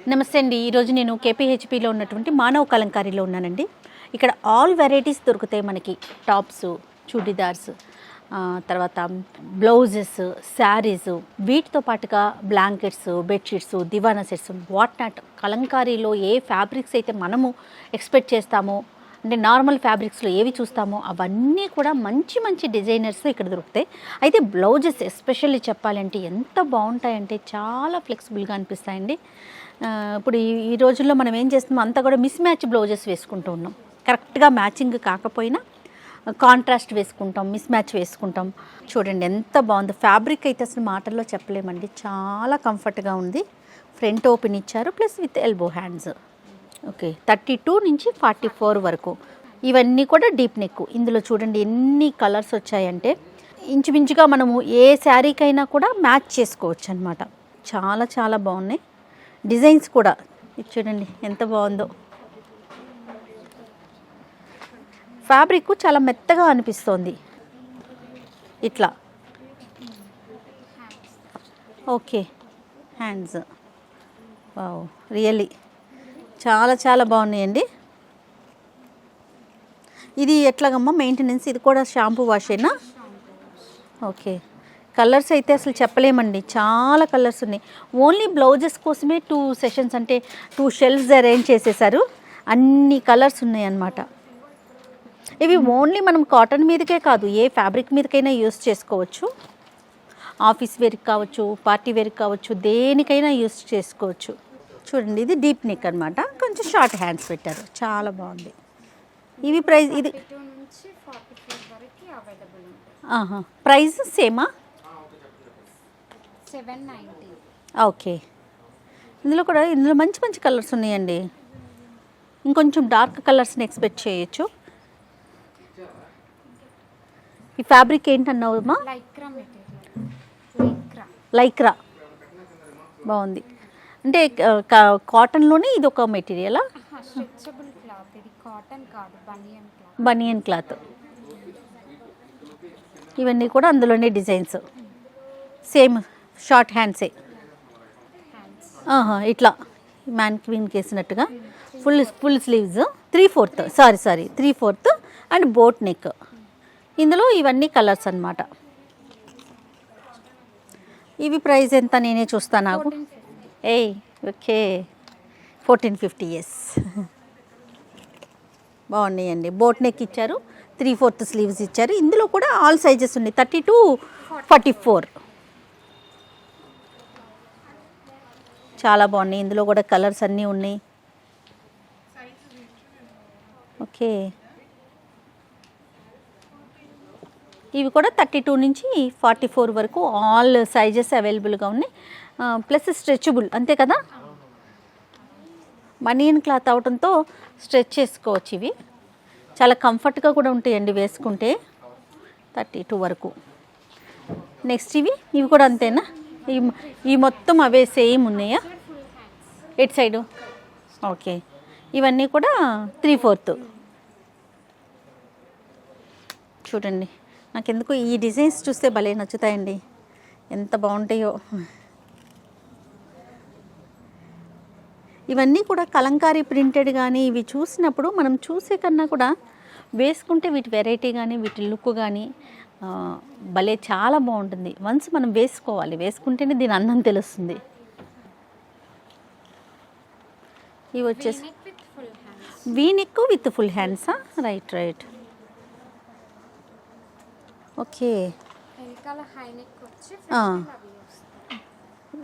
నమస్తే అండి. ఈరోజు నేను కేపీహెచ్పిలో ఉన్నటువంటి మానవ కలంకారీలో ఉన్నానండి. ఇక్కడ ఆల్ వెరైటీస్ దొరుకుతాయి మనకి. టాప్స్, చూడీదార్స్, తర్వాత బ్లౌజెస్, శారీస్, వీటితో పాటుగా బ్లాంకెట్స్, బెడ్షీట్స్, దివానా సెట్స్, వాట్ నాట్. కలంకారీలో ఏ ఫ్యాబ్రిక్స్ అయితే మనము ఎక్స్పెక్ట్ చేస్తామో, అంటే నార్మల్ ఫ్యాబ్రిక్స్లో ఏవి చూస్తామో అవన్నీ కూడా మంచి మంచి డిజైనర్స్ ఇక్కడ దొరుకుతాయి. అయితే బ్లౌజెస్ ఎస్పెషల్లీ చెప్పాలంటే ఎంత బాగుంటాయంటే చాలా ఫ్లెక్సిబుల్గా అనిపిస్తాయండి. ఇప్పుడు ఈ రోజుల్లో మనం ఏం చేస్తున్నాం, అంతా కూడా మిస్ మ్యాచ్ బ్లౌజెస్ వేసుకుంటూ ఉన్నాం. కరెక్ట్గా మ్యాచింగ్ కాకపోయినా కాంట్రాస్ట్ వేసుకుంటాం, మిస్ మ్యాచ్ వేసుకుంటాం. చూడండి ఎంత బాగుందో. ఫ్యాబ్రిక్ అయితే అసలు మాటల్లో చెప్పలేమండి, చాలా కంఫర్ట్గా ఉంది. ఫ్రంట్ ఓపెన్ ఇచ్చారు, plus with elbow hands. Okay, 32 నుంచి 44 వరకు. ఇవన్నీ కూడా డీప్ నెక్. ఇందులో చూడండి ఎన్ని కలర్స్ వచ్చాయంటే ఇంచుమించుగా మనము ఏ శారీకైనా కూడా మ్యాచ్ చేసుకోవచ్చు అనమాట. చాలా చాలా బాగున్నాయి డిజైన్స్ కూడా. ఇది చూడండి ఎంత బాగుందో. ఫ్యాబ్రిక్ చాలా మెత్తగా అనిపిస్తోంది ఇట్లా. ఓకే, హ్యాండ్స్ వావ్, రియల్లీ చాలా చాలా బాగున్నాయండి. ఇది ఎట్లాగమ్మా మెయింటెనెన్స్? ఇది కూడా షాంపూ వాషేనా? ఓకే. కలర్స్ అయితే అసలు చెప్పలేమండి, చాలా కలర్స్ ఉన్నాయి. ఓన్లీ బ్లౌజెస్ కోసమే 2 సెషన్స్, అంటే 2 షెల్ఫ్స్ అరేంజ్ చేసేసారు. అన్ని కలర్స్ ఉన్నాయి అన్నమాట. ఇవి ఓన్లీ మనం కాటన్ మీదకే కాదు, ఏ ఫ్యాబ్రిక్ మీదకైనా యూస్ చేసుకోవచ్చు. ఆఫీస్ వేర్కి కావచ్చు, పార్టీ వేర్కి కావచ్చు, దేనికైనా యూస్ చేసుకోవచ్చు. చూడండి ఇది డీప్ నెక్ అనమాట, కొంచెం షార్ట్ హ్యాండ్స్ పెట్టారు, చాలా బాగుంది. ఇవి ప్రైస్ ఇది ప్రైస్ సేమా? 790. ఓకే. ఇందులో మంచి మంచి కలర్స్ ఉన్నాయండి. ఇంకొంచెం డార్క్ కలర్స్ని ఎక్స్పెక్ట్ చేయొచ్చు. ఈ ఫ్యాబ్రిక్ ఏంటన్నావమ్మా? లైక్రా. బాగుంది. అంటే కాటన్లోనే ఇది ఒక మెటీరియలా? బనియన్ క్లాత్. ఇవన్నీ కూడా అందులోనే డిజైన్స్. Same short హ్యాండ్సే. ఇట్లా మ్యాన్క్వీన్కి వేసినట్టుగా full sleeves. 3/4 and boat neck. ఇందులో ఇవన్నీ కలర్స్ అన్నమాట. ఇవి ప్రైస్ ఎంత నేనే చూస్తాను నాకు. ఓకే, 1450. ఎస్, బాగున్నాయండి. బోట్ నెక్ ఇచ్చారు, 3/4 స్లీవ్స్ ఇచ్చారు. ఇందులో కూడా ఆల్ సైజెస్ ఉన్నాయి, 32-44. చాలా బాగున్నాయి. ఇందులో కూడా కలర్స్ అన్నీ ఉన్నాయి. ఓకే, ఇవి కూడా 32 నుంచి 44 వరకు ఆల్ సైజెస్ అవైలబుల్గా ఉన్నాయి. ప్లస్ స్ట్రెచబుల్, అంతే కదా. బనియన్ క్లాత్ అవడంతో స్ట్రెచ్ చేసుకోవచ్చు. ఇవి చాలా కంఫర్ట్గా కూడా ఉంటాయండి వేసుకుంటే. 32 వరకు. నెక్స్ట్ ఇవి కూడా అంతేనా? ఈ మొత్తం అవే సేమ్ ఉన్నాయా? At side? ఓకే, ఇవన్నీ కూడా 3/4. చూడండి, నాకెందుకు ఈ డిజైన్స్ చూస్తే భలే నచ్చుతాయండి, ఎంత బాగుంటాయో. ఇవన్నీ కూడా కలంకారీ ప్రింటెడ్. కానీ ఇవి చూసినప్పుడు మనం చూసే కన్నా కూడా వేసుకుంటే వీటి వెరైటీ కానీ వీటి లుక్ కానీ భలే చాలా బాగుంటుంది. వన్స్ మనం వేసుకోవాలి, వేసుకుంటేనే దీని అందం తెలుస్తుంది. ఇవి వచ్చేసి వీ నెక్ విత్ ఫుల్ హ్యాండ్సా? రైట్. ఓకే,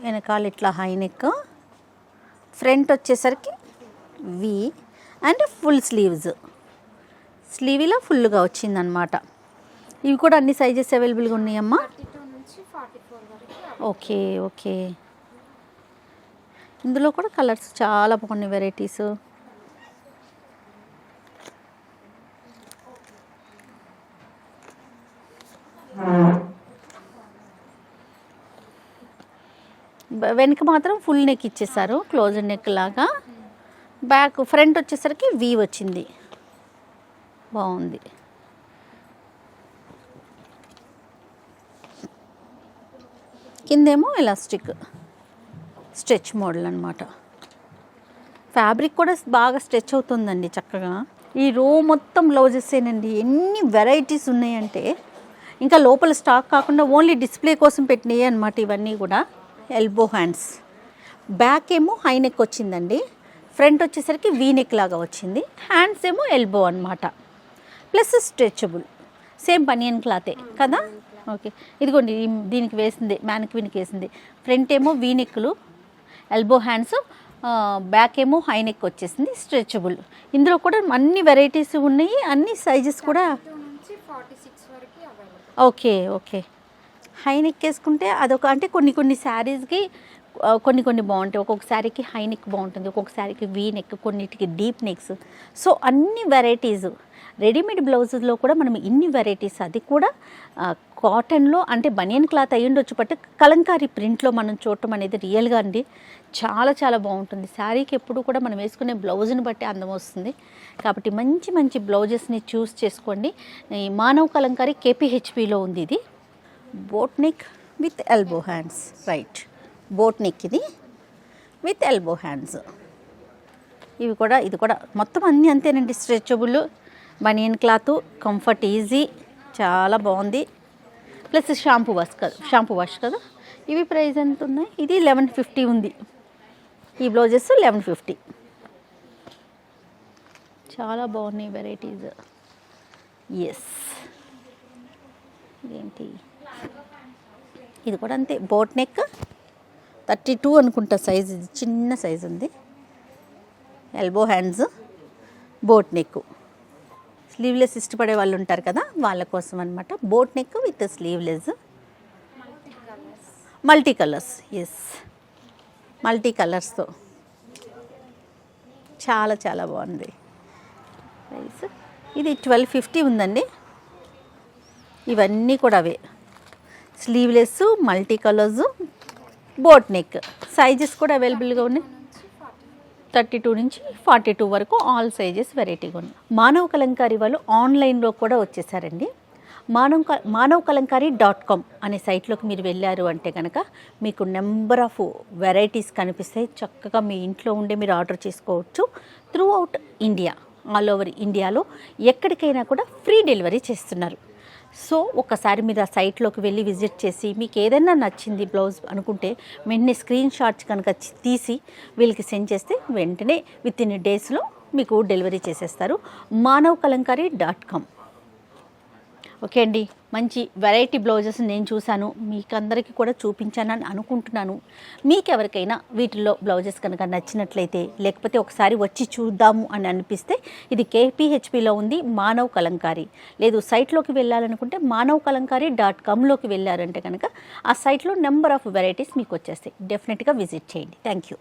వెనకాల ఇట్లా హై నెక్, ఫ్రంట్ వచ్చేసరికి వి అండ్ ఫుల్ స్లీవ్స్. స్లీవ్లో ఫుల్గా వచ్చిందనమాట. ఇవి కూడా అన్ని సైజెస్ అవైలబుల్గా ఉన్నాయమ్మా. ఓకే. ఇందులో కూడా కలర్స్ చాలా బాగున్నాయి, వెరైటీస్. వెనక మాత్రం ఫుల్ నెక్ ఇచ్చేసారు, క్లోజ్ నెక్ లాగా. ఫ్రంట్ వచ్చేసరికి వీ వచ్చింది, బాగుంది. కిందేమో ఎలాస్టిక్ స్ట్రెచ్ మోడల్ అనమాట. ఫ్యాబ్రిక్ కూడా బాగా స్ట్రెచ్ అవుతుందండి చక్కగా. ఈ రో మొత్తం బ్లౌజెసేనండి. ఎన్ని వెరైటీస్ ఉన్నాయంటే, ఇంకా లోపల స్టాక్ కాకుండా ఓన్లీ డిస్ప్లే కోసం పెట్టినవి అనమాట ఇవన్నీ కూడా. ఎల్బో హ్యాండ్స్, బ్యాక్ ఏమో హై నెక్ వచ్చిందండి, ఫ్రంట్ వచ్చేసరికి వీ నెక్ లాగా వచ్చింది, హ్యాండ్స్ ఏమో ఎల్బో అనమాట, ప్లస్ స్ట్రెచబుల్, సేమ్ బనియన్ క్లాతే కదా. ఓకే, ఇదిగోండి దీనికి వేసింది, మ్యానిక్విన్కి వేసింది. ఫ్రంట్ ఏమో వీ నెక్లు, ఎల్బో హ్యాండ్స్, బ్యాక్ ఏమో హై నెక్ వచ్చేసింది, స్ట్రెచబుల్. ఇందులో కూడా అన్ని వెరైటీస్ ఉన్నాయి, అన్ని సైజెస్ కూడా. ఓకే ఓకే, హై నెక్ వేసుకుంటే అదొక, అంటే కొన్ని శారీస్కి కొన్ని బాగుంటాయి. ఒక్కొక్క శారీకి హై నెక్ బాగుంటుంది, ఒక్కొక్క శారీకి వీ నెక్, కొన్నిటికి డీప్ నెక్స్. సో అన్ని వెరైటీస్. రెడీమేడ్ బ్లౌజెస్లో కూడా మనం ఇన్ని వెరైటీస్, అది కూడా కాటన్లో, అంటే బనియన్ క్లాత్ అయ్యి ఉండొచ్చు, బట్ కలంకారీ ప్రింట్లో మనం చూడటం అనేది రియల్గా అండి చాలా చాలా బాగుంటుంది. శారీకి ఎప్పుడు కూడా మనం వేసుకునే బ్లౌజ్ని బట్టి అందం వస్తుంది. కాబట్టి మంచి మంచి బ్లౌజెస్ని చూస్ చేసుకోండి. ఈ మానవ్ కలంకారీ కేపీహెచ్పిలో ఉంది. ఇది boat neck with elbow hands, right, boat neck ఇది విత్ ఎల్బో హ్యాండ్స్. ఇవి కూడా, ఇది కూడా మొత్తం అన్నీ అంతేనండి. స్ట్రెచబుల్, బనియన్ క్లాత్, కంఫర్ట్, ఈజీ, చాలా బాగుంది. ప్లస్ షాంపూ వాష్ కదా. ఇవి ప్రైస్ ఎంత ఉన్నాయి? ఇది 1150 ఉంది. ఈ బ్లౌజెస్ 1150. చాలా బాగున్నాయి వెరైటీస్. ఎస్, ఇదేంటి, ఇది కూడా అంతే, బోట్ నెక్ 32 అనుకుంటా సైజ్, ఇది చిన్న సైజ్ ఉంది. Elbow hands, boat neck. Sleeveless ఇష్టపడే వాళ్ళు ఉంటారు కదా, వాళ్ళ కోసం అనమాట. Boat neck with sleeveless, multi colours. Yes, multi కలర్స్తో చాలా చాలా బాగుంది. ప్రైస్ ఇది 1250 ఉందండి. ఇవన్నీ కూడా అవే, sleeveless, multi colours, boat neck. Sizes కూడా అవైలబుల్గా ఉన్నాయి, 32 నుంచి 42 వరకు ఆల్ సైజెస్ వెరైటీగా ఉన్నాయి. మానవ్ కలంకారీ వాళ్ళు ఆన్లైన్లో కూడా వచ్చేసారండి. manavkalankari.com అనే సైట్లోకి మీరు వెళ్ళారు అంటే కనుక మీకు నెంబర్ ఆఫ్ వెరైటీస్ కనిపిస్తాయి. చక్కగా మీ ఇంట్లో ఉండే మీరు ఆర్డర్ చేసుకోవచ్చు. Through out India, all over ఇండియాలో ఎక్కడికైనా కూడా ఫ్రీ డెలివరీ చేస్తున్నారు. సో ఒక్కసారి మీరు ఆ సైట్లోకి వెళ్ళి విజిట్ చేసి మీకు ఏదైనా నచ్చింది బ్లౌజ్ అనుకుంటే వెంటనే స్క్రీన్ షాట్స్ కనుక తీసి వీళ్ళకి సెండ్ చేస్తే వెంటనే విత్ ఇన్ డేస్లో మీకు డెలివరీ చేసేస్తారు. manavkalankari.com. ఓకే అండి, మంచి వెరైటీ బ్లౌజెస్ నేను చూశాను, మీకు అందరికీ కూడా చూపించానని అనుకుంటున్నాను. మీకు ఎవరికైనా వీటిల్లో బ్లౌజెస్ కనుక నచ్చినట్లయితే, లేకపోతే ఒకసారి వచ్చి చూద్దాము అని అనిపిస్తే, ఇది కేపీహెచ్పిలో ఉంది మానవ్ కలంకారీ. లేదు సైట్లోకి వెళ్ళాలనుకుంటే manavkalankari.comలోకి వెళ్ళారంటే కనుక ఆ సైట్లో నెంబర్ ఆఫ్ వెరైటీస్ మీకు వచ్చేస్తాయి. డెఫినెట్గా విజిట్ చేయండి. Thank you.